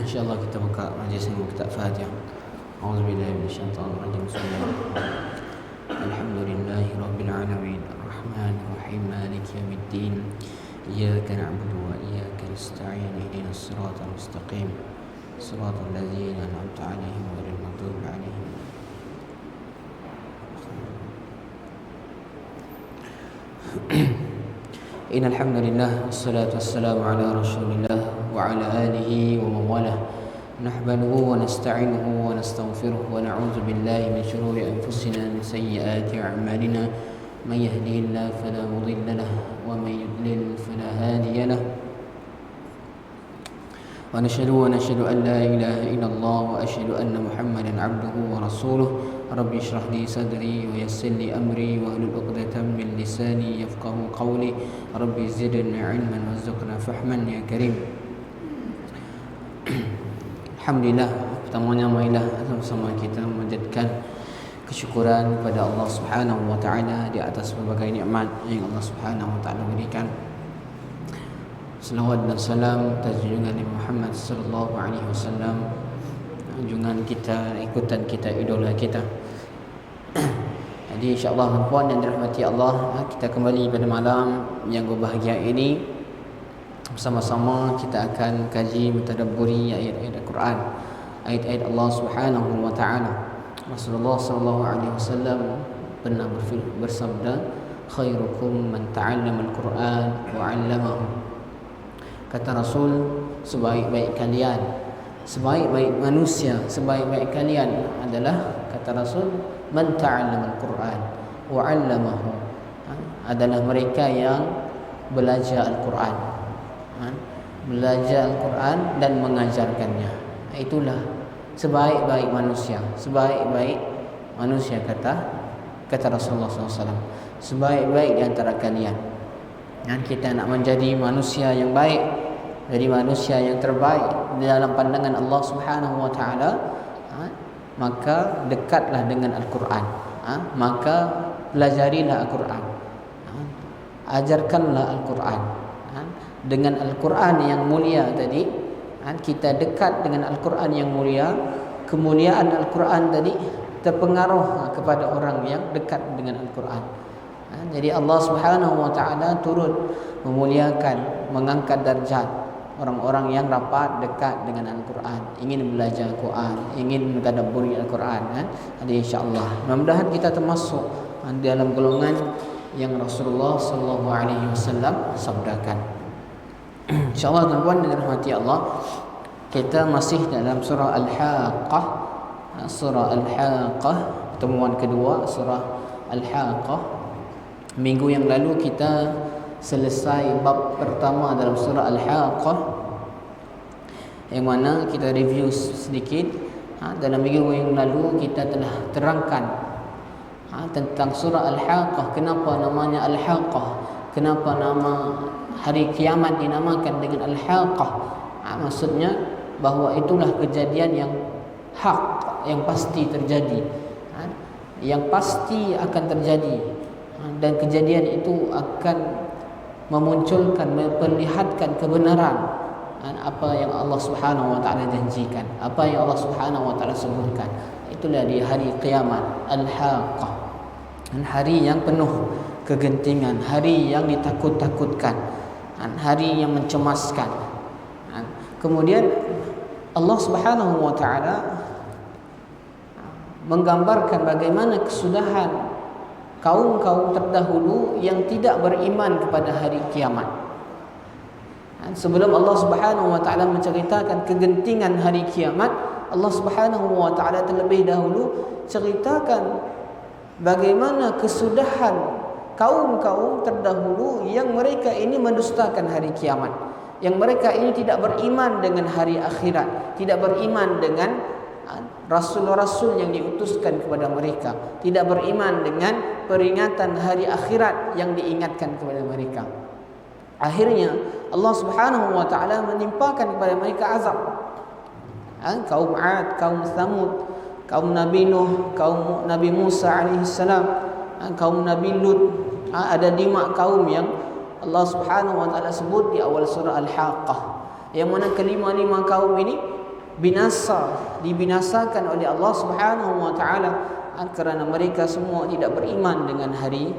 InsyaAllah kita buka majlis dengan kitab Fatihah. A'udzubillahi minasyaitonir rajim. Bismillahirrahmanirrahim. Alhamdulillahi rabbil alamin. Arrahmanir rahim. Maliki yaumiddin. Iyyaka na'budu wa iyyaka nasta'in. Ihdinas siratal mustaqim. Siratal ladzina an'amta 'alaihim ghairil maghdubi 'alaihim. Innal hamdalillah wassalatu wassalamu ala rasulillah wa ala alihi wa mawalah. Nahmaduhu wa nasta'inuhu wa nastaghfiruh wa na'udzu billahi min shururi anfusina min sayyiati a'malina. Man yahdihillahu fala mudilla lahu wa man yudlil fala hadiya lahu. Wa nashhadu an la ilaha illallah wa ashhadu anna Muhammadan 'abduhu wa rasuluh. Rabbi shrah li sadri wa yassir li amri wa hlul 'uqdatam min lisani yafqahu qawli. Rabbi zidni 'ilman warzuqna fahman ya karim. Alhamdulillah, pertamanya marilah sama-sama kita memanjatkan kesyukuran kepada Allah Subhanahu wa taala di atas berbagai nikmat yang Allah Subhanahu wa taala berikan. Selawat dan salam atas junjungan Nabi Muhammad sallallahu alaihi wasallam, junjungan kita, ikutan kita, idola kita. Jadi insya-Allah puan yang dirahmati Allah, kita kembali pada malam yang berbahagia ini. Bersama-sama kita akan kaji mentadabburi ayat-ayat Al-Quran, ayat-ayat Allah Subhanahu wa taala. Rasulullah sallallahu alaihi wasallam pernah bersabda, khairukum man ta'allama al-Quran wa 'allamahu. Kata Rasul, sebaik-baik kalian, sebaik-baik manusia, sebaik-baik kalian adalah, kata Rasul, man ta'allama al-Quran wa 'allamahu, adalah mereka yang belajar Al-Quran, belajar Al-Quran dan mengajarkannya. Itulah sebaik-baik manusia, sebaik-baik manusia, kata Rasulullah SAW. Sebaik-baik di antara kalian. Dan kita nak menjadi manusia yang baik, jadi manusia yang terbaik di dalam pandangan Allah Subhanahu wa taala, maka dekatlah dengan Al-Quran, maka pelajarilah Al-Quran, ajarkanlah Al-Quran. Dengan Al-Quran yang mulia tadi, kita dekat dengan Al-Quran yang mulia, kemuliaan Al-Quran tadi terpengaruh kepada orang yang dekat dengan Al-Quran. Jadi Allah Subhanahu wa taala turut memuliakan, mengangkat darjat orang-orang yang rapat dekat dengan Al-Quran, ingin belajar Al-Quran, ingin mentadabburi Al-Quran. Jadi insya-Allah mudah-mudahan kita termasuk dalam golongan yang Rasulullah sallallahu alaihi wasallam sabdakan. InsyaAllah tuan-tuan dan rahmati Allah, kita masih dalam surah Al-Haqqah. Surah Al-Haqqah, pertemuan kedua surah Al-Haqqah. Minggu yang lalu kita selesai bab pertama dalam surah Al-Haqqah, yang mana kita review sedikit. Dalam minggu yang lalu kita telah terangkan tentang surah Al-Haqqah. Kenapa namanya Al-Haqqah, kenapa nama hari kiamat dinamakan dengan Al-Haqqah. Maksudnya bahawa itulah kejadian yang hak, yang pasti terjadi, yang pasti akan terjadi, dan kejadian itu akan memunculkan, memperlihatkan kebenaran apa yang Allah Subhanahu wa taala janjikan, apa yang Allah Subhanahu wa taala sebutkan. Itulah di hari kiamat, Al-Haqqah, hari yang penuh kegentingan, hari yang ditakut-takutkan, hari yang mencemaskan. Kemudian Allah Subhanahu wa taala menggambarkan bagaimana kesudahan kaum-kaum terdahulu yang tidak beriman kepada hari kiamat. Sebelum Allah Subhanahu wa taala menceritakan kegentingan hari kiamat, Allah Subhanahu wa taala terlebih dahulu ceritakan bagaimana kesudahan kaum-kaum terdahulu yang mereka ini mendustakan hari kiamat, yang mereka ini tidak beriman dengan hari akhirat, tidak beriman dengan rasul-rasul yang diutuskan kepada mereka, tidak beriman dengan peringatan hari akhirat yang diingatkan kepada mereka. Akhirnya Allah Subhanahu wa taala menimpakan kepada mereka azab. Kaum 'Ad, kaum Thamud, kaum Nabi Nuh, kaum Nabi Musa alaihi salam, kaum Nabi Lut. Ada 5 kaum yang Allah Subhanahu wa taala sebut di awal surah Al-Haqqah, yang mana kelima-lima kaum ini dibinasakan oleh Allah Subhanahu wa taala kerana mereka semua tidak beriman dengan hari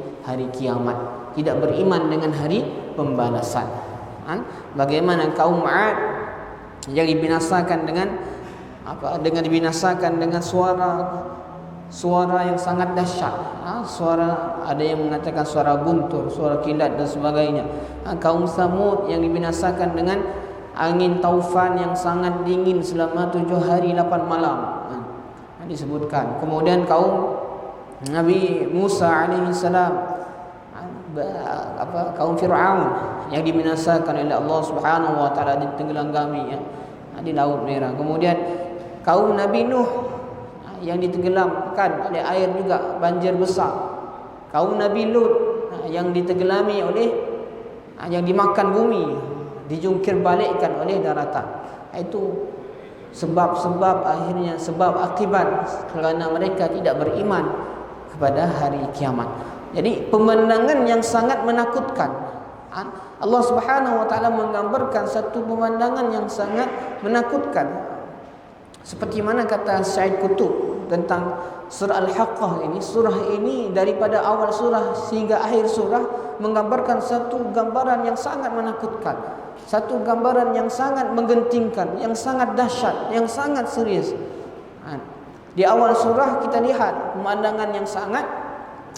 kiamat, tidak beriman dengan hari pembalasan. Bagaimana kaum 'Ad yang dibinasakan dengan dibinasakan dengan suara yang sangat dahsyat. Suara, ada yang mengatakan suara guntur, suara kilat dan sebagainya. Kaum Samud yang dibinasakan dengan angin taufan yang sangat dingin selama 7 hari 8 malam. Disebutkan. Kemudian kaum Nabi Musa alaihi salam, kaum Fir'aun yang dibinasakan oleh Allah Subhanahu wa taala, ditenggelamkan di Laut Merah. Kemudian kaum Nabi Nuh yang ditenggelamkan oleh air juga, banjir besar. Kaum Nabi Lut yang ditenggelami oleh yang dimakan bumi, dijungkir balikkan oleh daratan. Itu sebab-sebab akhirnya, sebab akibat kerana mereka tidak beriman kepada hari kiamat. Jadi pemandangan yang sangat menakutkan. Allah Subhanahu wa taala menggambarkan satu pemandangan yang sangat menakutkan. Seperti mana kata Syed Qutb tentang surah Al-Haqqah ini. Surah ini daripada awal surah sehingga akhir surah menggambarkan satu gambaran yang sangat menakutkan, satu gambaran yang sangat menggentingkan, yang sangat dahsyat, yang sangat serius. Di awal surah kita lihat pemandangan yang sangat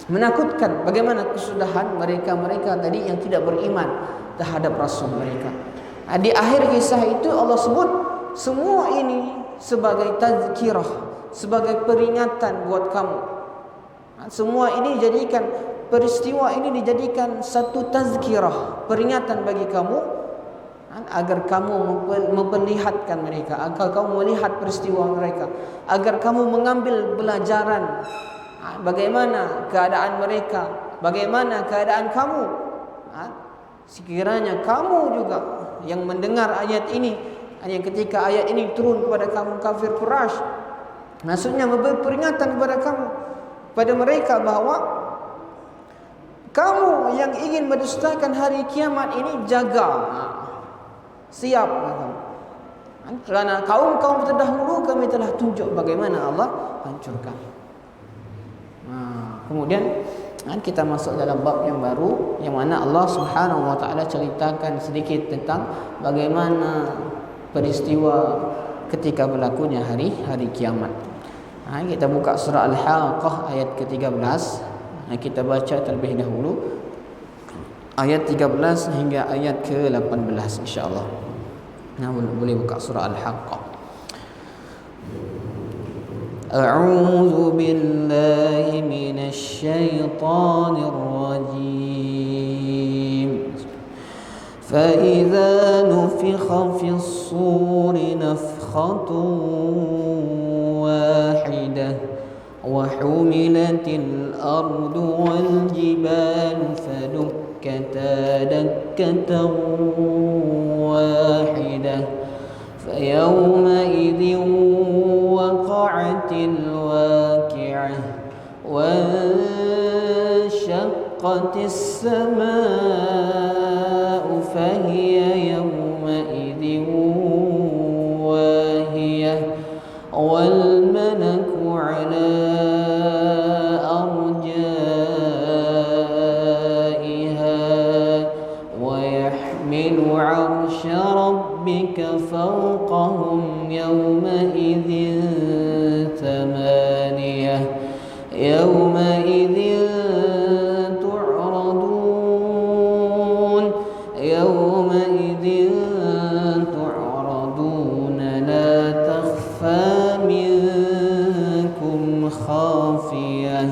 menakutkan, bagaimana kesudahan mereka tadi yang tidak beriman terhadap rasul mereka. Di akhir kisah itu Allah sebut semua ini sebagai tazkirah, sebagai peringatan buat kamu. Semua ini dijadikan, peristiwa ini dijadikan satu tazkirah, peringatan bagi kamu, agar kamu memperlihatkan mereka, agar kamu melihat peristiwa mereka, agar kamu mengambil pelajaran bagaimana keadaan mereka, bagaimana keadaan kamu. Sekiranya kamu juga yang mendengar ayat ini, yang ketika ayat ini turun kepada kaum kafir Quraisy, maksudnya memberi peringatan kepada kamu, pada mereka bahawa kamu yang ingin mendustakan hari kiamat ini, jaga, siap. Kerana kaum-kaum terdahulu kami telah tunjuk bagaimana Allah hancurkan. Kemudian kita masuk dalam bab yang baru, yang mana Allah Subhanahu wa taala ceritakan sedikit tentang bagaimana peristiwa ketika berlakunya hari kiamat. Kita buka surah Al-Haqqah ayat ke-13. Kita baca terlebih dahulu ayat 13 hingga ayat ke-18 insya-Allah. Boleh buka surah Al-Haqqah. A'udzu billahi minasy syaithanir rajim. فإذا نفخ في الصور نفخة واحدة وحملت الأرض والجبال فدكتا دكة واحدة فيومئذ وقعت الواقعة وانشقت السماء فهي يومئذ واهية والملك على أرجائها ويحمل عرش ربك فوقهم يومئذ ثمانية يومئذ تعرضون لا تخفى منكم خافية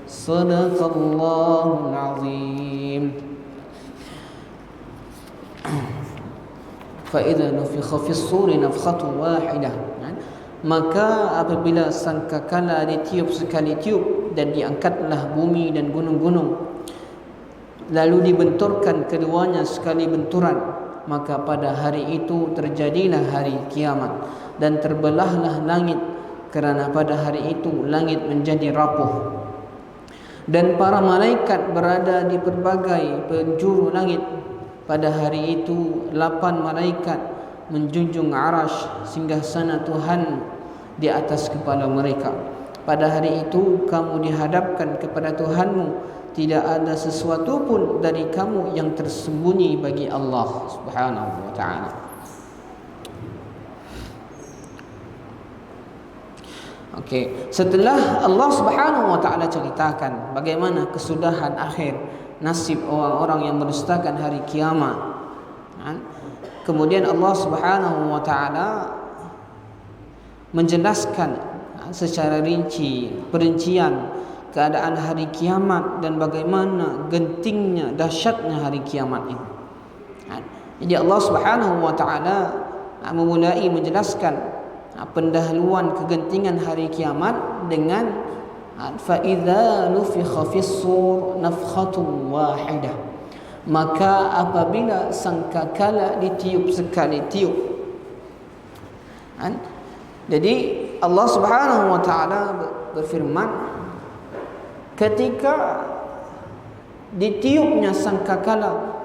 صدق الله العظيم. فإذا نفخ في الصور نفخة واحدة, maka apabila sangkakala ditiup sekali tiup dan diangkatlah bumi dan gunung-gunung, lalu dibenturkan keduanya sekali benturan, maka pada hari itu terjadilah hari kiamat dan terbelahlah langit, kerana pada hari itu langit menjadi rapuh dan para malaikat berada di berbagai penjuru langit. Pada hari itu 8 malaikat menjunjung arash singgasana Tuhan di atas kepala mereka. Pada hari itu kamu dihadapkan kepada Tuhanmu, tidak ada sesuatu pun dari kamu yang tersembunyi bagi Allah Subhanahu wa taala. Okey, setelah Allah Subhanahu wa taala ceritakan bagaimana kesudahan akhir nasib orang-orang yang mendustakan hari kiamat, kemudian Allah Subhanahu wa taala menjelaskan secara rinci perincian keadaan hari kiamat dan bagaimana gentingnya, dahsyatnya hari kiamat ini. Jadi Allah Subhanahu wa taala memulai menjelaskan pendahuluan kegentingan hari kiamat dengan fa idza nufikha fis-sur nafkhatun wahidah, maka apabila sangkakala ditiup sekali tiup. Jadi Allah Subhanahu wa taala berfirman, ketika ditiupnya sangkakala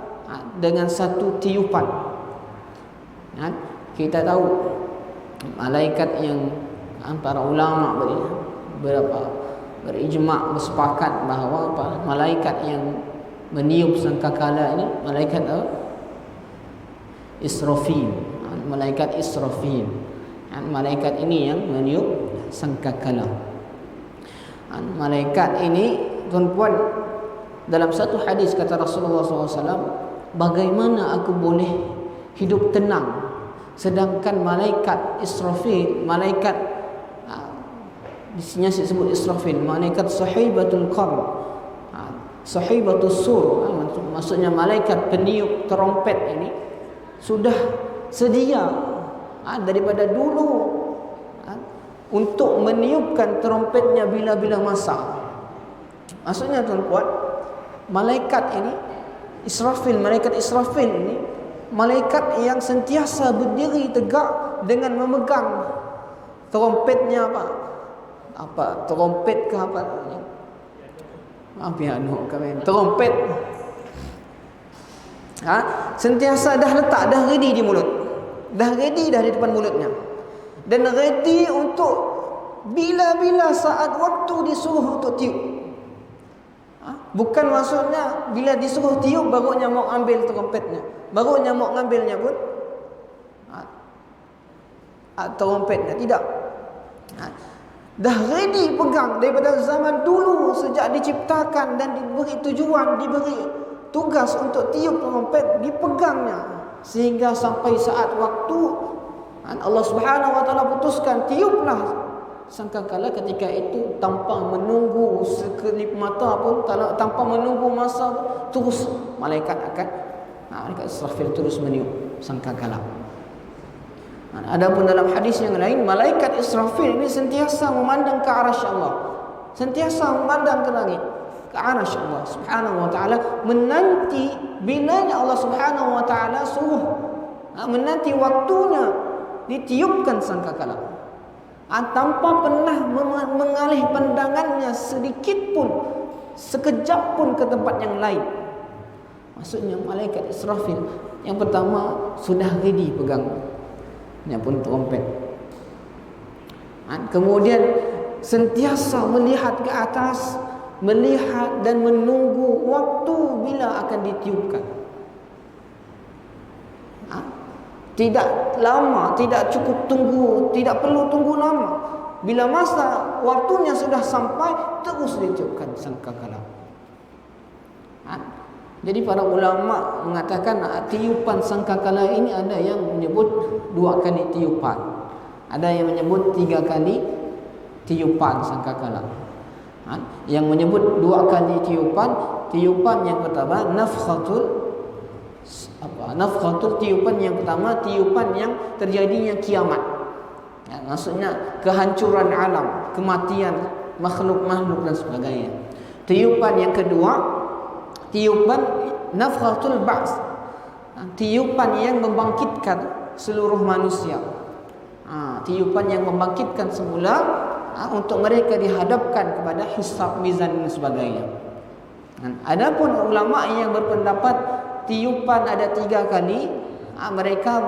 dengan satu tiupan, kita tahu malaikat yang para ulama berijma' bersepakat bahawa malaikat yang meniup sangkakala ini malaikat Israfil. Malaikat Israfil, malaikat ini yang meniup sangkakala. Malaikat ini, tuan-puan, dalam satu hadis kata Rasulullah SAW, bagaimana aku boleh hidup tenang sedangkan malaikat Israfil, malaikat di sini disebut Israfil, malaikat sahibatul qarn, sahibatul sur, maksudnya malaikat peniup terompet ini sudah sedia daripada dulu untuk meniupkan terompetnya bila-bila masa. Maksudnya tuan-puan, malaikat ini Israfil, malaikat Israfil ini malaikat yang sentiasa berdiri tegak dengan memegang terompetnya terompet ke apa? Piano kami terompet. Sentiasa dah letak, dah ready di mulut. Dah ready dah di depan mulutnya. Dan ready untuk bila-bila saat waktu disuruh untuk tiup. Bukan maksudnya bila disuruh tiup barunya mau ambil terompetnya, barunya mau ngambilnya pun terompetnya, tidak. Dah ready pegang daripada zaman dulu, sejak diciptakan dan diberi tujuan, diberi tugas untuk tiup terompet, dipegangnya sehingga sampai saat waktu Allah Subhanahu wa taala putuskan tiuplah sangkakala. Ketika itu tanpa menunggu sekelip mata pun, tanpa menunggu masa, terus malaikat malaikat Israfil terus meniup sangkakala. Adapun dalam hadis yang lain, malaikat Israfil ini sentiasa memandang ke arasy Allah, sentiasa memandang ke langit, ke arasy Allah Subhanahu wa taala, menanti bilanya Allah Subhanahu wa taala suruh, menanti waktunya ditiupkan sangkakala. Tanpa pernah mengalih pandangannya sedikit pun, sekejap pun ke tempat yang lain. Maksudnya malaikat Israfil yang pertama sudah ready pegang ini pun terompet. Kemudian sentiasa melihat ke atas, melihat dan menunggu waktu bila akan ditiupkan. Tidak lama, tidak cukup tunggu, tidak perlu tunggu lama. Bila masa waktunya sudah sampai, terus ditiupkan sangkakala. Jadi para ulama mengatakan tiupan sangkakala ini ada yang menyebut 2 kali tiupan, ada yang menyebut 3 kali tiupan sangkakala. Yang menyebut 2 kali tiupan, tiupan yang pertama nafkhatul tiupan yang pertama, tiupan yang terjadinya kiamat. Maksudnya kehancuran alam, kematian makhluk-makhluk dan sebagainya. Tiupan yang kedua, tiupan nafkhatul ba'ts, tiupan yang membangkitkan seluruh manusia. Tiupan yang membangkitkan semula untuk mereka dihadapkan kepada hisab, mizan dan sebagainya. Adapun ulama yang berpendapat tiupan ada 3 kali, mereka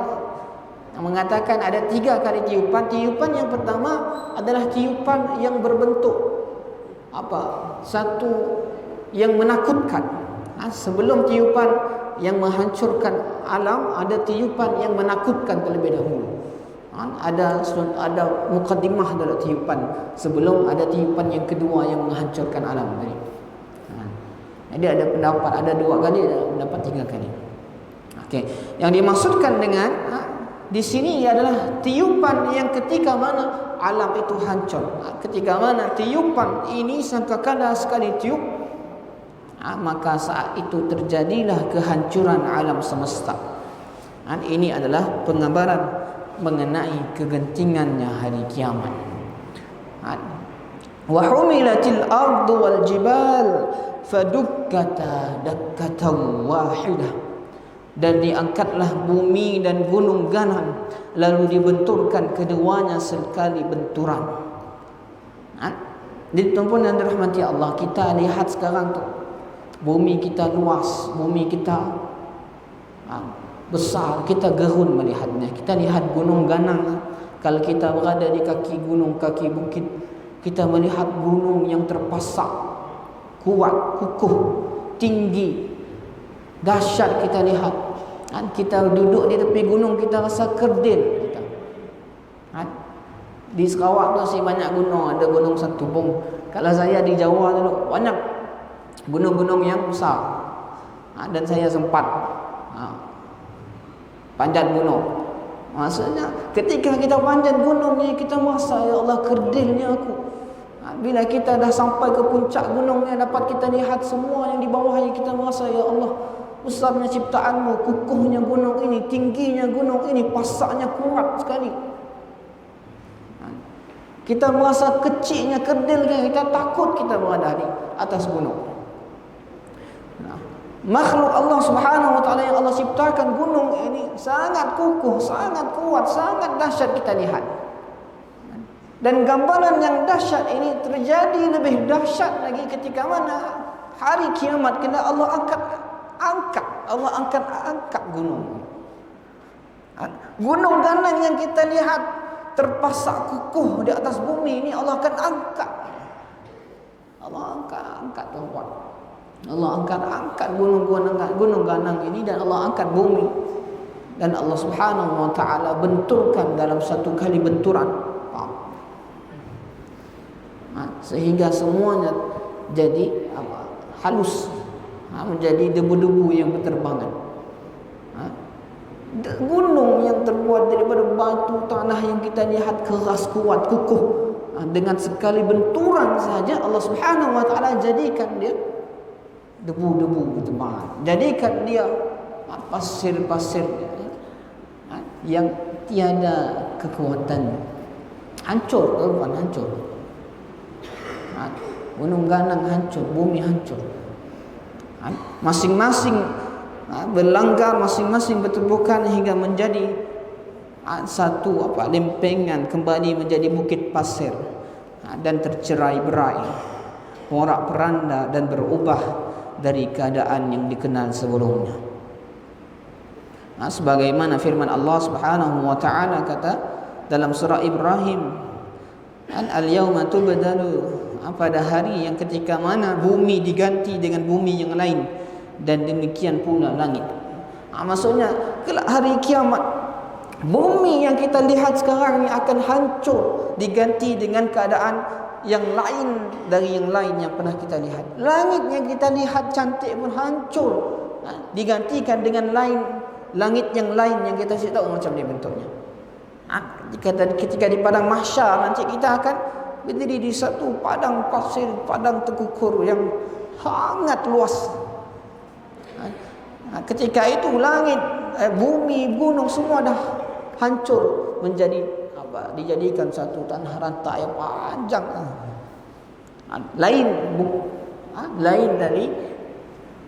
mengatakan ada 3 kali tiupan. Tiupan yang pertama adalah tiupan yang berbentuk satu yang menakutkan. Sebelum tiupan yang menghancurkan alam, ada tiupan yang menakutkan terlebih dahulu. Ada mukaddimah dalam tiupan sebelum ada tiupan yang kedua yang menghancurkan alam tadi. Jadi ada pendapat ada 2 kali, ada pendapat 3 kali. Okey, yang dimaksudkan dengan di sini adalah tiupan yang ketika mana alam itu hancur. Ketika mana tiupan ini sangkakala sekali tiup, maka saat itu terjadilah kehancuran alam semesta. Ini adalah penggambaran mengenai kegentingannya hari kiamat. Wa humilatil ardu wal jibal fadukkata dakkatan wahidah. Dan diangkatlah bumi dan gunung ganang, lalu dibenturkan keduanya sekali benturan. Jadi tuan-tuan yang dirahmati Allah, kita lihat sekarang tu bumi kita luas, bumi kita besar, kita gerun melihatnya. Kita lihat gunung ganang. Kalau kita berada di kaki gunung, kaki bukit, kita melihat gunung yang terpasak, kuat, kukuh, tinggi, dahsyat kita lihat. Kita duduk di tepi gunung, kita rasa kerdil kita. Di Sarawak tu masih banyak gunung. Ada gunung Satubong. Kalau saya di Jawa dulu, banyak gunung-gunung yang besar. Dan saya sempat panjat gunung. Maksudnya ketika kita panjat gunung ni, kita merasa, ya Allah, kerdilnya aku. Bila kita dah sampai ke puncak gunungnya, dapat kita lihat semua yang di bawahnya, kita merasa, ya Allah, besarnya ciptaanmu, kukuhnya gunung ini, tingginya gunung ini, pasaknya kuat sekali. Kita merasa kecilnya, kerdilnya, kita takut kita berada di atas gunung. Makhluk Allah Subhanahu wa taala yang Allah ciptakan gunung ini sangat kukuh, sangat kuat, sangat dahsyat kita lihat. Dan gambaran yang dahsyat ini terjadi lebih dahsyat lagi ketika mana hari kiamat, kena Allah angkat gunung. Gunung ganang yang kita lihat terpasak kukuh di atas bumi ini, Allah akan angkat. Allah angkat tuan-tuan. Allah angkat gunung ganang ini, dan Allah angkat bumi. Dan Allah Subhanahu wa taala benturkan dalam satu kali benturan. Sehingga semuanya jadi halus, menjadi debu-debu yang berterbangan. Gunung yang terbuat daripada batu tanah yang kita lihat keras, kuat, kukuh, dengan sekali benturan saja Allah Subhanahu wa taala jadikan dia debu-debu berterbangan, jadikan dia pasir-pasir yang tiada kekuatan, hancur, hancur. Gunung ganang hancur, bumi hancur. Masing-masing berlanggar, masing-masing bertubuhkan hingga menjadi satu lempengan, kembali menjadi bukit pasir, dan tercerai-berai, porak-poranda, dan berubah dari keadaan yang dikenal sebelumnya. Sebagaimana firman Allah Subhanahu wa taala kata dalam surah Ibrahim, al-yawma tubdalu, pada hari yang ketika mana bumi diganti dengan bumi yang lain, dan demikian pula langit. Maksudnya kelak hari kiamat, bumi yang kita lihat sekarang ini akan hancur, diganti dengan keadaan yang lain dari yang lain yang pernah kita lihat. Langit yang kita lihat cantik pun hancur, digantikan dengan langit yang lain yang kita tidak tahu macam ni bentuknya. Ketika di padang mahsyar nanti, kita akan berdiri di satu padang pasir, padang tekukur yang sangat luas. Ketika itu langit, bumi, gunung semua dah hancur, menjadi dijadikan satu tanah rantai yang panjang. Lain dari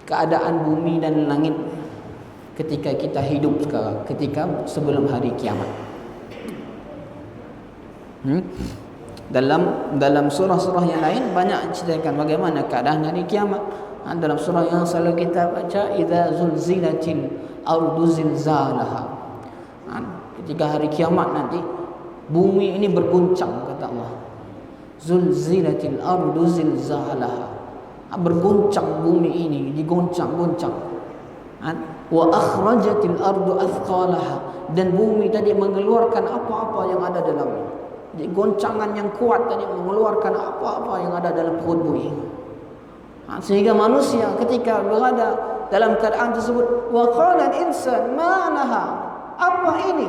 keadaan bumi dan langit ketika kita hidup sekarang, ketika sebelum hari kiamat. Dalam surah-surah yang lain banyak ceritakan bagaimana keadaan hari kiamat. Dalam surah yang selalu kita baca, idza zulzilatil ardu zilzalaha, ketika hari kiamat nanti bumi ini berguncang, kata Allah. Zulzilatil ardu zilzalaha. Berguncang bumi ini, digoncang-goncang. Wa akhrajatil ardu athqalaha. Dan bumi tadi mengeluarkan apa-apa yang ada dalamnya. Jadi goncangan yang kuat tadi mengeluarkan apa-apa yang ada dalam perut bumi. Sehingga manusia ketika berada dalam keadaan tersebut, wa qala al-insan ma laha, apa ini?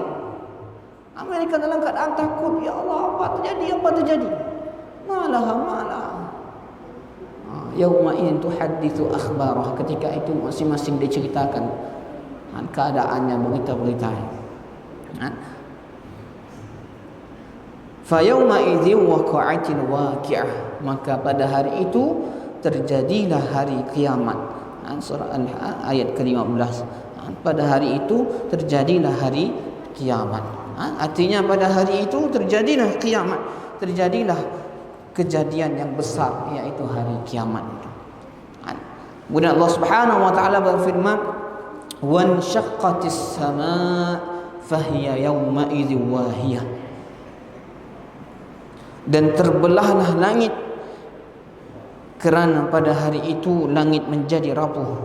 Mereka dalam keadaan takut, ya Allah, apa terjadi? Ma laha. Yauma idzin tuhadditsu akhbarah, ketika itu masing-masing diceritakan keadaannya, berita-beritanya. Fa yauma idzin waqa'atil waqi'ah, maka pada hari itu terjadilah hari kiamat. Surah ayat ke-15. Pada hari itu terjadilah hari kiamat. Artinya pada hari itu terjadilah kiamat, terjadilah kejadian yang besar, yaitu hari kiamat itu. Kemudian Allah Subhanahu wa taala berfirman, "Wan syaqqatis samaa fahiya yawma idzin wahiyah." Dan terbelahlah langit, kerana pada hari itu langit menjadi rapuh.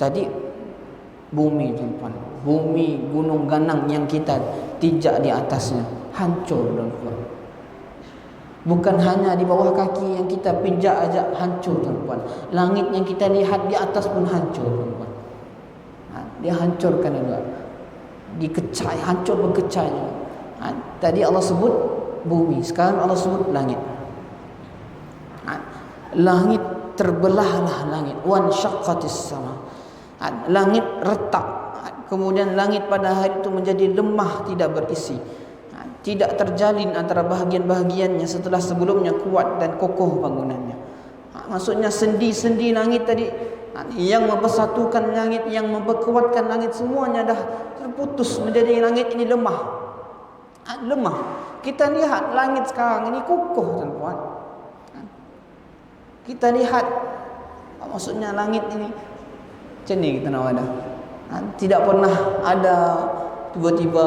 Tadi bumi, tuan-tuan, bumi gunung ganang yang kita pijak di atasnya hancur, tuan-tuan. Bukan hanya di bawah kaki yang kita pijak aja hancur, tuan-tuan. Langit yang kita lihat di atas pun hancur, tuan-tuan. Dia hancurkan juga, dikecai, hancur berkecainya. Tadi Allah sebut bumi, sekarang Allah sebut langit. Langit terbelahlah langit, wan syaqqatis sama. Langit retak. Kemudian langit pada hari itu menjadi lemah, tidak berisi. Tidak terjalin antara bahagian-bahagiannya setelah sebelumnya kuat dan kokoh bangunannya. Maksudnya sendi-sendi langit tadi yang mempersatukan langit, yang memperkuatkan langit, semuanya dah terputus menjadi langit ini lemah. Lemah. Kita lihat langit sekarang ini kokoh, tuan-tuan. Kita lihat, maksudnya langit ini macam ni kita nak ada. Tidak pernah ada tiba-tiba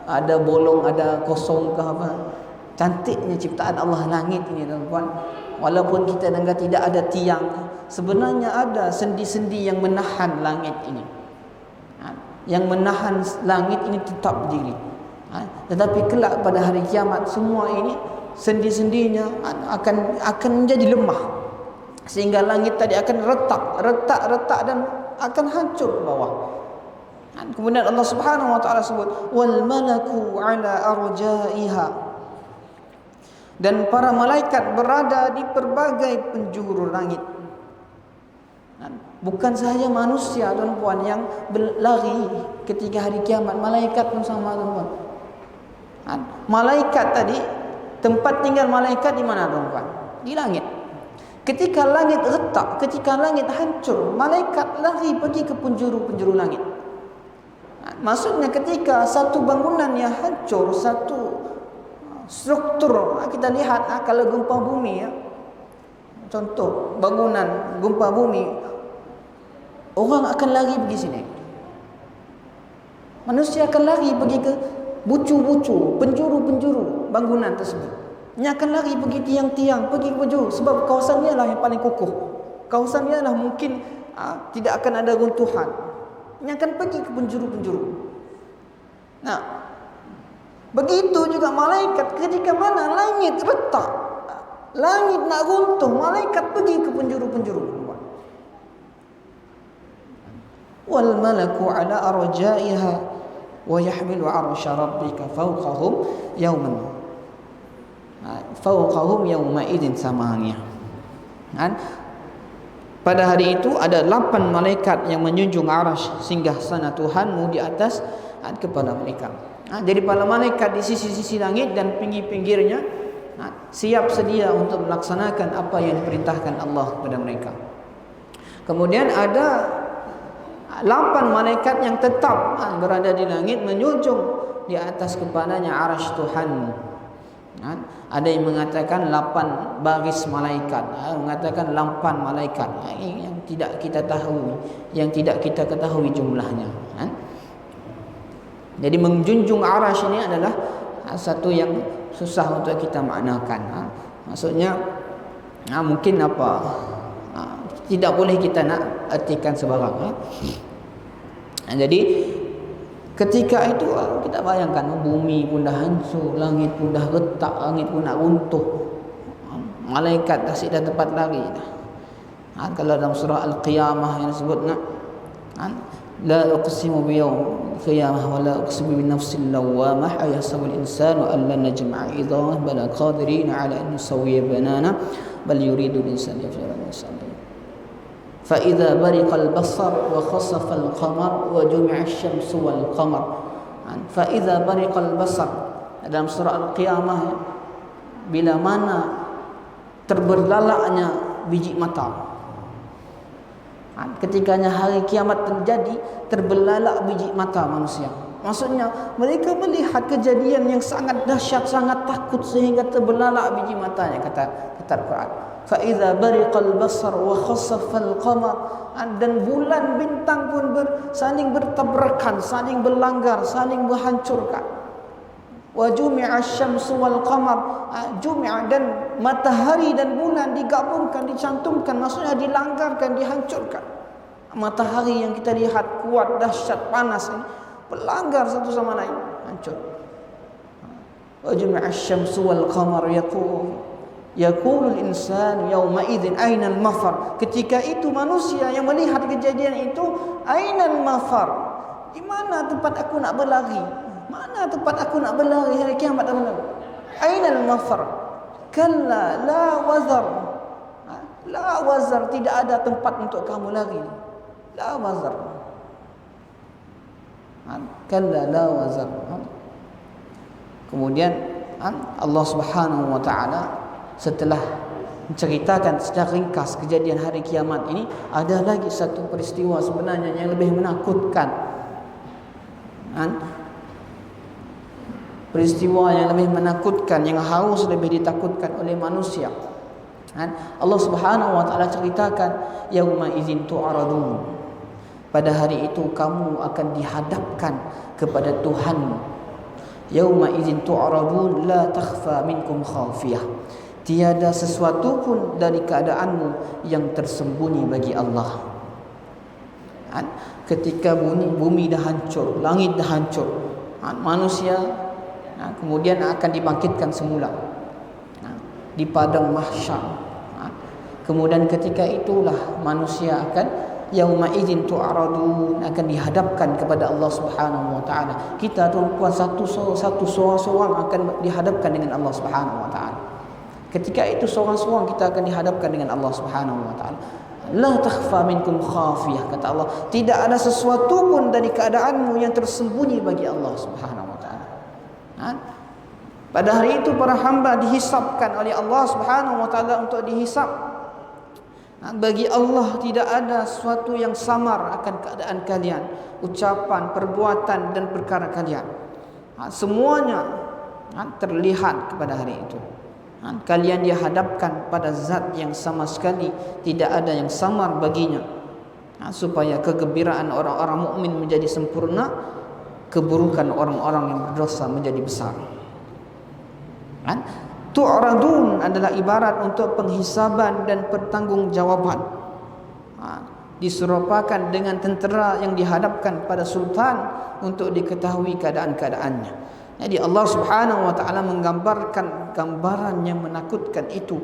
ada bolong, ada kosong ke apa. Cantiknya ciptaan Allah langit ini, tuan-tuan. Walaupun kita dengar tidak ada tiang, sebenarnya ada sendi-sendi yang menahan langit ini. Yang menahan langit ini tetap berdiri. Tetapi kelak pada hari kiamat semua ini sendi-sendinya akan menjadi lemah, sehingga langit tadi akan retak dan akan hancur ke bawah. Kemudian Allah Subhanahu wa taala sebut wal malaku ala arjaiha, dan para malaikat berada di berbagai penjuru langit. Bukan sahaja manusia, tuan-puan, yang berlari ketika hari kiamat, malaikat pun sama, tuan-puan. Malaikat tadi, tempat tinggal malaikat di mana, tuan-tuan? Di langit. Ketika langit retak, ketika langit hancur, malaikat lari pergi ke penjuru-penjuru langit. Maksudnya ketika satu bangunan yang hancur, satu struktur, kita lihat kalau gempa bumi, contoh bangunan gempa bumi, orang akan lari pergi sini. Manusia akan lari pergi ke bucu-bucu, penjuru-penjuru bangunan tersebut. Dia akan lari pergi tiang-tiang, pergi ke penjuru, sebab kawasan ni lah yang paling kokoh. Kawasan ni lah mungkin tidak akan ada runtuhan. Dia akan pergi ke penjuru-penjuru. Nah, begitu juga malaikat, ketika mana langit retak, langit nak runtuh, malaikat pergi ke penjuru-penjuru. Wal malaku ala arjaiha wa yahmilu 'arsya rabbika fawqahum yawma idzin samaniyah. Pada hari itu ada 8 malaikat yang menjunjung arasy singgah sana Tuhanmu di atas kepala mereka. Jadi para malaikat di sisi-sisi langit dan pinggir-pinggirnya siap sedia untuk melaksanakan apa yang diperintahkan Allah kepada mereka. Kemudian ada 8 malaikat yang tetap berada di langit menjunjung di atas kepalanya arasy Tuhanmu. Ada yang mengatakan 8 baris malaikat, mengatakan 8 malaikat. Ini yang tidak kita tahu, yang tidak kita ketahui jumlahnya. Jadi menjunjung arash ini adalah satu yang susah untuk kita maknakan. Maksudnya mungkin apa? Tidak boleh kita nak artikan sebarang. Jadi ketika itu kita bayangkan bumi pun dah hancur, langit pun dah retak, langit pun nak runtuh. Malaikat dah tidak tempat lagi. Kalau dalam surah Al-Qiyamah yang disebut la uqsimu biyawm qiyamah wa la uqsimu bin nafsil lawwamah ayahsabu al-insanu an lan najma'a idhamah bala qadirin ala an nusawwiya banana bal yuridu al-insanu yafjura al-insanu fa idza bariqa al-basar wa khasafa al-qamar wa jumi'a asy-syamsu wal-qamar fa idza bariqa al-basar dalam surah Al-Qiyamah bila mana terbelalaknya biji mata. Ketikanya hari kiamat terjadi, terbelalak biji mata manusia. Maksudnya mereka melihat kejadian yang sangat dahsyat, sangat takut sehingga terbelalak biji matanya, kata Al-Quran. Fa idza bariqal basar wa khasafal qamar, dan bulan bintang pun saling bertabrakan, saling berlanggar, saling berhancurkan. Wa jumi'a asy-syamsu wal qamar, jumi'a, dan matahari dan bulan digabungkan, dicantumkan, maksudnya dilanggarkan, dihancurkan. Matahari yang kita lihat kuat, dahsyat, panas ini berlanggar satu sama lain, hancur. Wa jumi'a asy-syamsu wal qamar yaqulu al-insanu yawma idzin aina al-mafar. Ketika itu manusia yang melihat kejadian itu, aina al-mafar, di mana tempat aku nak berlari? Mana tempat aku nak berlari hari kiamat? Aina al-mafar? Kalla la wazar. La wazar, tidak ada tempat untuk kamu lari. La wazar. Kalla la wazar. Kemudian Allah Subhanahu wa taala setelah menceritakan secara ringkas kejadian hari kiamat ini, ada lagi satu peristiwa sebenarnya yang lebih menakutkan. Peristiwa yang lebih menakutkan, yang harus lebih ditakutkan oleh manusia. Allah Subhanahu wa taala ceritakan, yauma idzin tu'radun, pada hari itu kamu akan dihadapkan kepada Tuhanmu. Yauma idzin tu'radun la takhfa minkum khafiyah, tiada sesuatu pun dari keadaanmu yang tersembunyi bagi Allah. Ketika bumi dah hancur, langit dah hancur, manusia kemudian akan dibangkitkan semula di padang mahsyar. Kemudian ketika itulah manusia akan yauma idzin tu'radun, akan dihadapkan kepada Allah Subhanahu wa taala. Kita tuan-tuan satu seorang akan dihadapkan dengan Allah Subhanahu wa taala. Ketika itu seorang-seorang kita akan dihadapkan dengan Allah Subhanahu wa taala. La takhfa minkum khafiyah, kata Allah, tidak ada sesuatu pun dari keadaanmu yang tersembunyi bagi Allah Subhanahu wa taala. Pada hari itu para hamba dihisapkan oleh Allah Subhanahu wa taala untuk dihisap. Bagi Allah tidak ada sesuatu yang samar akan keadaan kalian, ucapan, perbuatan dan perkara kalian. Semuanya terlihat kepada hari itu. Kalian dihadapkan pada zat yang sama sekali tidak ada yang samar baginya, supaya kegembiraan orang-orang mukmin menjadi sempurna, keburukan orang-orang yang berdosa menjadi besar. Tu'radun adalah ibarat untuk penghisaban dan pertanggungjawaban. Diserupakan dengan tentera yang dihadapkan pada sultan untuk diketahui keadaan-keadaannya. Jadi Allah Subhanahu wa taala menggambarkan gambaran yang menakutkan itu.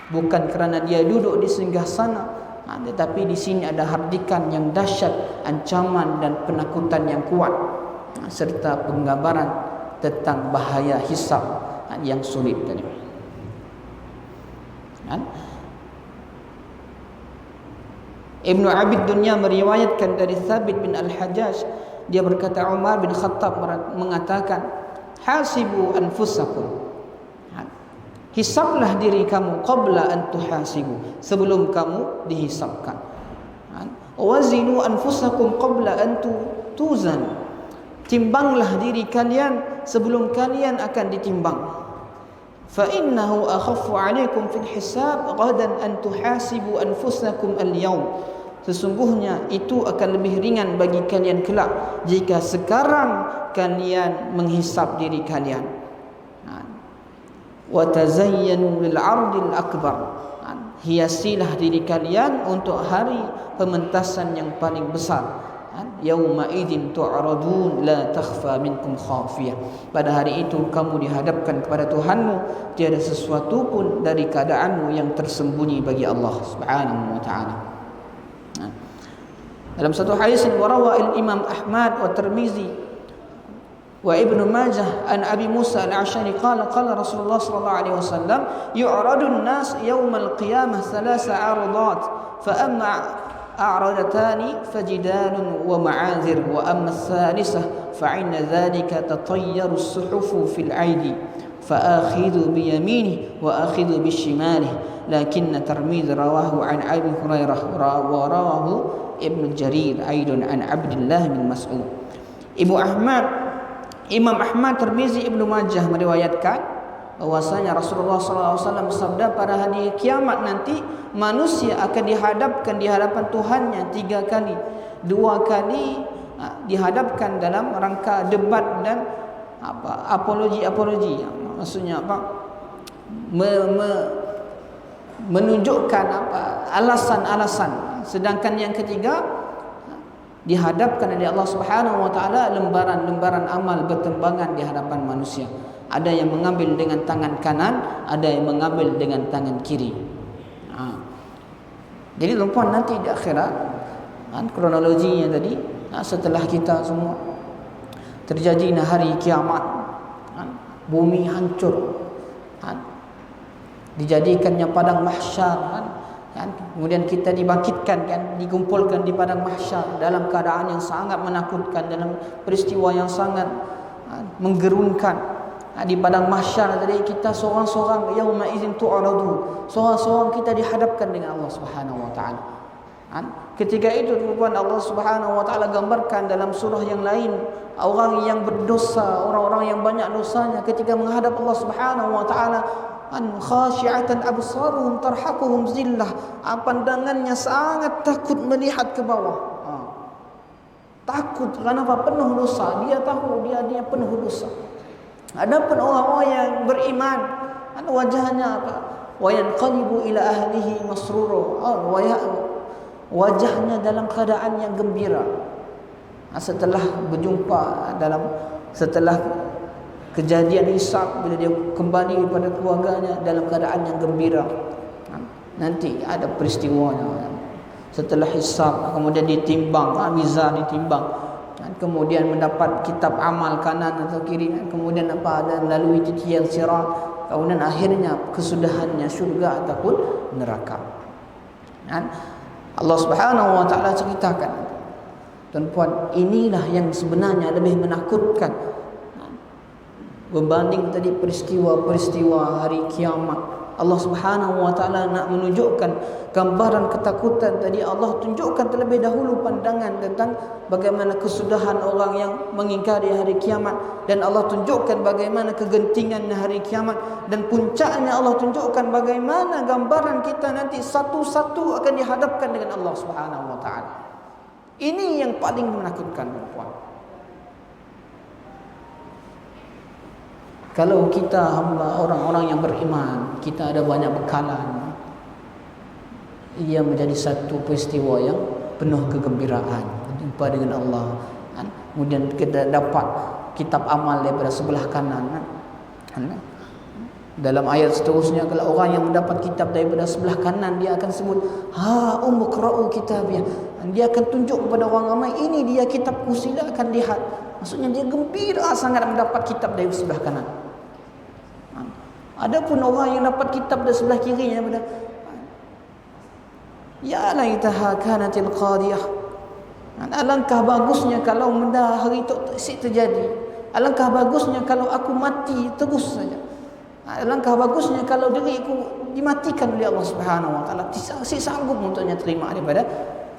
Bukan kerana dia duduk di singgasana, tetapi di sini ada hardikan yang dahsyat, ancaman dan penakutan yang kuat, serta penggambaran tentang bahaya hisab yang sulit tadi. Ibnu Abid Dunya meriwayatkan dari Thabit bin Al-Hajjaj, dia berkata Umar bin Khattab mengatakan, hasibu anfusakum, hisablah diri kamu qabla an tuhasibu, sebelum kamu dihisabkan. Wazinu anfusakum qabla an tuzan, timbanglah diri kalian sebelum kalian akan ditimbang. Fa innahu akhaffu 'alaikum fil hisab ghadan an tuhasibu anfusakum al-yawm, sesungguhnya itu akan lebih ringan bagi kalian kelak jika sekarang kalian menghisap diri kalian. Wa tazayyanu lil 'ardil akbar. Hiasilah diri kalian untuk hari pementasan yang paling besar. Yauma idzin tu'radun la takhfa minkum khafiyah. Pada hari itu kamu dihadapkan kepada Tuhanmu, tiada sesuatu pun dari keadaanmu yang tersembunyi bagi Allah Subhanahu wa taala. Dalam satu hadis warawa al-Imam Ahmad wa Tirmizi wa Ibnu Majah an Abi Musa al-Asy'ari qala qala Rasulullah sallallahu alaihi wasallam yu'radun nas yaumal qiyamah thalatha 'aradat fa amma أعرضتان فجدال ومعاذر وأما الثالثة فإن ذلك تطير الصحف في العيد فآخذ بيمينه وآخذ بشماله لكن ترمذي رواه عن أبي هريرة ورواه ابن جرير أيضا عن عبد الله بن مسعود. Imam Ahmad, Tirmizi, Ibnu Majah meriwayatkan bahwasanya Rasulullah SAW bersabda, pada hari kiamat nanti manusia akan dihadapkan di hadapan Tuhannya 3 kali. 2 kali dihadapkan dalam rangka debat dan apologi. Maksudnya menunjukkan alasan-alasan. Sedangkan yang ketiga dihadapkan oleh Allah Subhanahu wa taala lembaran-lembaran amal bertembangan di hadapan manusia. Ada yang mengambil dengan tangan kanan, ada yang mengambil dengan tangan kiri. Jadi tuan-tuan, nanti di akhirat kronologinya tadi, setelah kita semua terjadi hari kiamat, bumi hancur, dijadikannya padang mahsyar, kemudian kita dibangkitkan, dikumpulkan di padang mahsyar dalam keadaan yang sangat menakutkan, dalam peristiwa yang sangat menggerunkan. Di padang mahsyar tadi kita seorang-seorang yauma idzin tu'radu, seorang-seorang kita dihadapkan dengan Allah Subhanahu wa taala. Ketika itu tuan Allah Subhanahu wa taala gambarkan dalam surah yang lain, orang yang berdosa, orang-orang yang banyak dosanya ketika menghadap Allah Subhanahu wa taala, khasyi'atan absaruhum tarhaquhum zillah, pandangannya sangat takut melihat ke bawah. Takut kerana penuh dosa, dia tahu dia penuh dosa. Adapun orang-orang yang beriman, wajahnya wa yanqalibu ila ahlihi masrura, wajahnya dalam keadaan yang gembira. Setelah berjumpa setelah kejadian hisab, bila dia kembali kepada keluarganya dalam keadaan yang gembira. Nanti ada peristiwanya. Setelah hisab, kemudian ditimbang, mizan ditimbang, kemudian mendapat kitab amal kanan atau kiri, kemudian ada melalui titian sirat, kemudian akhirnya kesudahannya syurga ataupun neraka. Allah Subhanahu wa taala ceritakan, tuan-puan, inilah yang sebenarnya lebih menakutkan berbanding tadi peristiwa-peristiwa hari kiamat. Allah Subhanahu wa taala nak menunjukkan gambaran ketakutan tadi. Allah tunjukkan terlebih dahulu pandangan tentang bagaimana kesudahan orang yang mengingkari hari kiamat, dan Allah tunjukkan bagaimana kegentingan hari kiamat, dan puncaknya Allah tunjukkan bagaimana gambaran kita nanti satu-satu akan dihadapkan dengan Allah Subhanahu wa taala. Ini yang paling menakutkan, tuan-tuan. Kalau kita hamba orang-orang yang beriman, kita ada banyak bekalan, ia menjadi satu peristiwa yang penuh kegembiraan, berjumpa dengan Allah. Kemudian kita dapat kitab amal daripada sebelah kanan. Dalam ayat seterusnya, kalau orang yang mendapat kitab daripada sebelah kanan, dia akan sebut, ha umqra'u kitabiyah. Dia akan tunjuk kepada orang ramai, ini dia kitabku, silakan lihat. Maksudnya dia gembira sangat mendapat kitab dari sebelah kanan. Adapun orang yang dapat kitab dari sebelah kirinya, ya laitaha kanatil qadiyah, alangkah bagusnya kalau benda hari itu terjadi. Alangkah bagusnya kalau aku mati terus saja. Alangkah bagusnya kalau diriku dimatikan oleh Allah Subhanahu wa taala, tidak sanggup untuknya terima daripada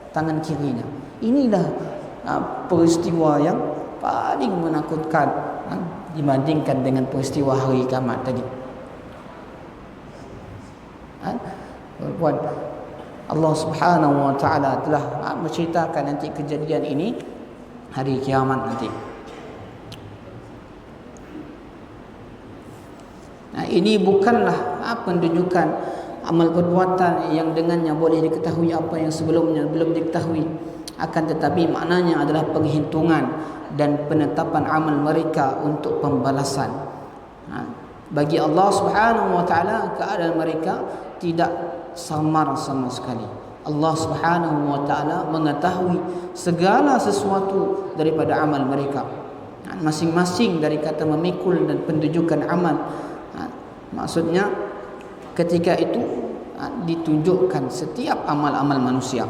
tangan kirinya. Inilah peristiwa yang paling menakutkan dibandingkan dengan peristiwa hari kiamat tadi. Allah Subhanahu wa taala telah menceritakan nanti kejadian ini hari kiamat nanti. Nah, ini bukanlah penunjukan amal perbuatan yang dengannya boleh diketahui apa yang sebelumnya belum diketahui, akan tetapi maknanya adalah penghitungan dan penetapan amal mereka untuk pembalasan. Bagi Allah Subhanahu wa taala keadaan mereka tidak samar sama sekali. Allah Subhanahu wa taala mengetahui segala sesuatu daripada amal mereka. Masing-masing dari kata memikul dan penunjukan amal. Maksudnya ketika itu ditunjukkan setiap amal-amal manusia.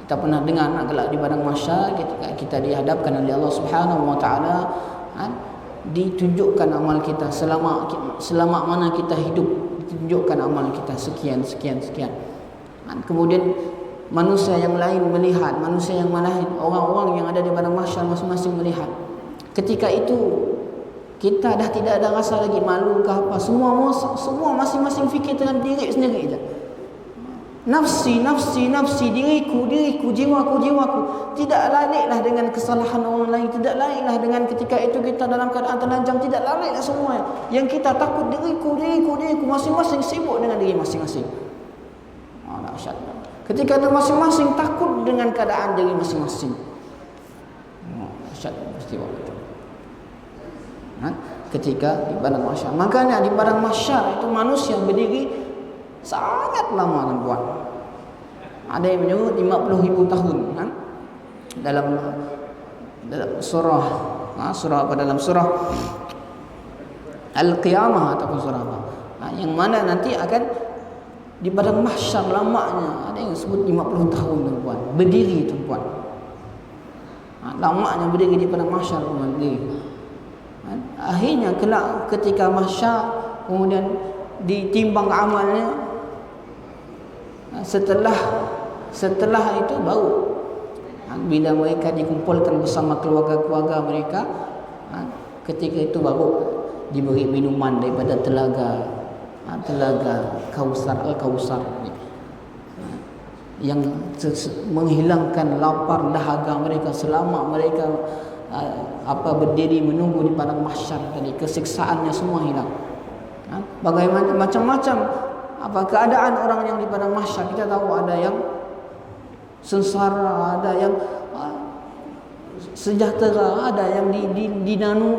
Kita pernah dengar kelak di padang mahsyar ketika kita dihadapkan oleh Allah Subhanahu wa taala, ditunjukkan amal kita selama mana kita hidup, ditunjukkan amal kita sekian. Kemudian manusia yang lain melihat, manusia yang lain, orang-orang yang ada di padang mahsyar masing-masing melihat. Ketika itu kita dah tidak ada rasa lagi malu ke apa. Semua masing-masing fikir dengan diri sendiri saja. Nafsi, diriku, jiwaku. Tidak lalailah dengan kesalahan orang lain, tidak lalailah dengan ketika itu kita dalam keadaan telanjang, tidak lalailah semua. Yang kita takut diriku, masing-masing sibuk dengan diri masing-masing. Dahsyat. Ketika itu masing-masing takut dengan keadaan diri masing-masing. Dahsyat peristiwa itu. Ketika di padang mahsyar. Makanya di padang mahsyar itu manusia berdiri sangat lama tuan. Ada yang menyebut 50,000 tahun dalam surah dalam surah Al-Qiyamah ataupun surah apa. Yang mana nanti akan di padang mahsyar lamanya, ada yang sebut 50 tahun tuan. Berdiri tuan. Lamanya berdiri di padang mahsyar berdiri. Akhirnya kelak ketika mahsyar kemudian ditimbang amalnya, setelah itu baru bila mereka dikumpulkan bersama keluarga-keluarga mereka, ketika itu baru diberi minuman daripada telaga Al-Kausar yang menghilangkan lapar dahaga mereka selama mereka berdiri menunggu di padang mahsyar tadi. Kesiksaannya semua hilang. Bagaimana macam-macam keadaan orang yang di padang mahsyar. Kita tahu ada yang sengsara, ada yang sejahtera, ada yang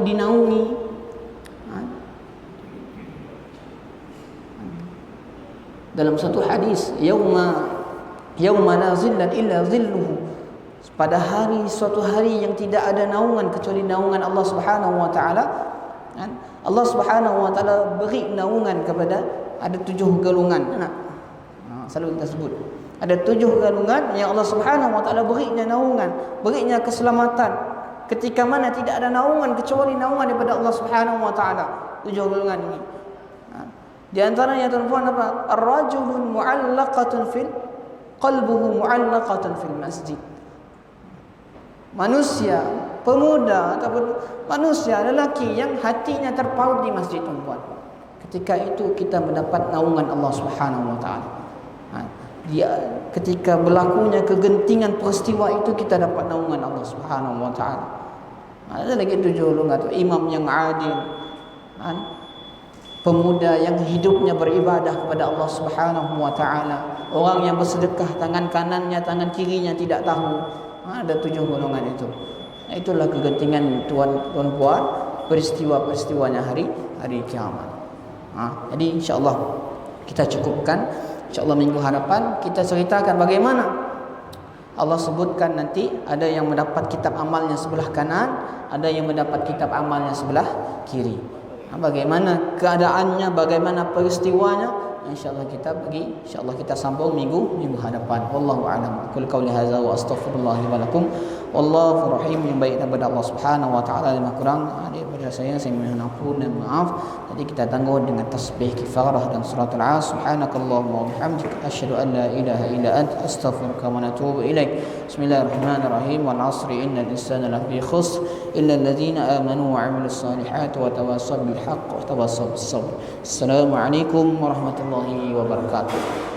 dinaungi. Dalam satu hadis, yauma la zillan illa zilluhu, pada suatu hari yang tidak ada naungan kecuali naungan Allah Subhanahu wa taala. Allah Subhanahu wa taala beri naungan kepada ada 7 golongan. Selalu kita sebut. Ada 7 golongan yang Allah Subhanahu wa taala berinya naungan, berinya keselamatan. Ketika mana tidak ada naungan kecuali naungan daripada Allah Subhanahu wa taala. 7 golongan ini. Di antaranya tuan-tuan apa? Ar-rajulun mu'allaqatun qalbuhu mu'allaqatun fil masjid. Manusia, pemuda ataupun manusia lelaki yang hatinya terpaut di masjid tuan-tuan. Ketika itu kita mendapat naungan Allah Subhanahu wa taala. Ketika berlakunya kegentingan peristiwa itu kita dapat naungan Allah Subhanahu wa taala. Ada lagi 7 golongan, imam yang adil. Pemuda yang hidupnya beribadah kepada Allah Subhanahu wa taala. Orang yang bersedekah, tangan kanannya, tangan kirinya tidak tahu. Ada 7 golongan itu. Itulah kegentingan tuan-puan peristiwa-peristiwanya hari kiamat. Jadi insya-Allah kita cukupkan. Insya-Allah minggu hadapan kita ceritakan bagaimana Allah sebutkan nanti ada yang mendapat kitab amalnya sebelah kanan, ada yang mendapat kitab amalnya sebelah kiri. Bagaimana keadaannya, bagaimana peristiwanya, insya-Allah kita sambung minggu hadapan. Wallahu a'lam. Qul qauli hadza wa astaghfirullah li wa lakum. Wallahu rahim, yang baik daripada Allah Subhanahu wa taala, yang kurang saya mohon ampun dan maaf. Jadi kita tangguh dengan tasbih kifarah dan suratul As. Subhanakallahumma wa bihamdika asyhadu an la ilaha illa anta astaghfiruka wa atubu ilaik. Bismillahirrahmanirrahim. Wal 'asri innal insana lafi khusr illa alladhina amanu wa 'amilus salihati wa tawassaw bil haqq wa tawassaw bis sabr. Assalamualaikum warahmatullahi wabarakatuh.